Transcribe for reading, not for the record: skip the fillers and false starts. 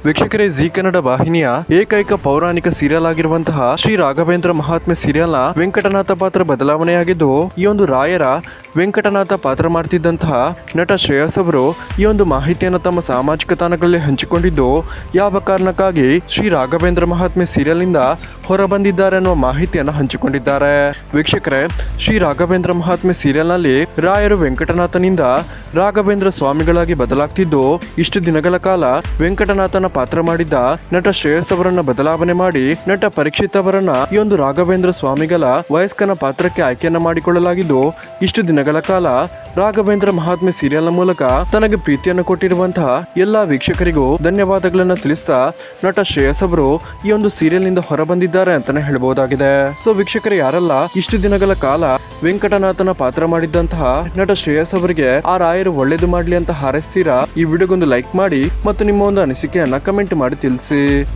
ವೀಕ್ಷಕರೇ, ಜಿ ಕನ್ನಡ ವಾಹಿನಿಯ ಏಕೈಕ ಪೌರಾಣಿಕ ಸೀರಿಯಲ್ ಆಗಿರುವಂತಹ ಶ್ರೀ ರಾಘವೇಂದ್ರ ಮಹಾತ್ಮೆ ಸೀರಿಯಲ್ನ ವೆಂಕಟನಾಥ ಪಾತ್ರ ಬದಲಾವಣೆಯಾಗಿದ್ದು, ಈ ಒಂದು ರಾಯರ ವೆಂಕಟನಾಥ ಪಾತ್ರ ಮಾಡ್ತಿದ್ದಂತಹ ನಟ ಶ್ರೇಯಸ್ ಅವರು ಈ ಒಂದು ಮಾಹಿತಿಯನ್ನು ತಮ್ಮ ಸಾಮಾಜಿಕ ತಾಣಗಳಲ್ಲಿ ಹಂಚಿಕೊಂಡಿದ್ದು, ಯಾವ ಕಾರಣಕ್ಕಾಗಿ ಶ್ರೀ ರಾಘವೇಂದ್ರ ಮಹಾತ್ಮೆ ಸೀರಿಯಲ್ನಿಂದ ಹೊರಬಂದಿದ್ದಾರೆ ಅನ್ನುವ ಮಾಹಿತಿಯನ್ನು ಹಂಚಿಕೊಂಡಿದ್ದಾರೆ. ವೀಕ್ಷಕರೇ, ಶ್ರೀ ರಾಘವೇಂದ್ರ ಮಹಾತ್ಮೆ ಸೀರಿಯಲ್ನಲ್ಲಿ ರಾಯರು ವೆಂಕಟನಾಥನಿಂದ ರಾಘವೇಂದ್ರ ಸ್ವಾಮಿಗಳಾಗಿ ಬದಲಾಗ್ತಿದ್ದು, ಇಷ್ಟು ದಿನಗಳ ಕಾಲ ವೆಂಕಟನಾಥನ ಪಾತ್ರ ಮಾಡಿದ್ದ ನಟ ಶ್ರೇಯಸ್ ಅವರನ್ನ ಬದಲಾವಣೆ ಮಾಡಿ ನಟ ಪರೀಕ್ಷಿತ್ ಅವರನ್ನ ಈ ಒಂದು ರಾಘವೇಂದ್ರ ಸ್ವಾಮಿಗಳ ವಯಸ್ಕನ ಪಾತ್ರಕ್ಕೆ ಆಯ್ಕೆಯನ್ನ ಮಾಡಿಕೊಳ್ಳಲಾಗಿದ್ದು, ಇಷ್ಟು ದಿನಗಳ ಕಾಲ ರಾಘವೇಂದ್ರ ಮಹಾತ್ಮೆ ಸೀರಿಯಲ್ನ ಮೂಲಕ ತನಗೆ ಪ್ರೀತಿಯನ್ನು ಕೊಟ್ಟಿರುವಂತಹ ಎಲ್ಲಾ ವೀಕ್ಷಕರಿಗೂ ಧನ್ಯವಾದಗಳನ್ನ ತಿಳಿಸ್ತಾ ನಟ ಶ್ರೇಯಸ್ ಅವರು ಈ ಒಂದು ಸೀರಿಯಲ್ ನಿಂದ ಹೊರಬಂದಿದ್ದಾರೆ ಅಂತಾನೆ ಹೇಳಬಹುದಾಗಿದೆ. ಸೊ ವೀಕ್ಷಕರು, ಯಾರೆಲ್ಲ ಇಷ್ಟು ದಿನಗಳ ಕಾಲ ವೆಂಕಟನಾಥನ ಪಾತ್ರ ಮಾಡಿದ್ದಂತಹ ನಟ ಶ್ರೇಯಸ್ ಅವರಿಗೆ ಆ ರಾಯರು ಒಳ್ಳೇದು ಮಾಡ್ಲಿ ಅಂತ ಹಾರೈಸ್ತೀರಾ, ಈ ವಿಡಿಯೋಗೊಂದು ಲೈಕ್ ಮಾಡಿ ಮತ್ತು ನಿಮ್ಮ ಒಂದು ಅನಿಸಿಕೆಯನ್ನ ಕಮೆಂಟ್ ಮಾಡಿ ತಿಳಿಸಿ.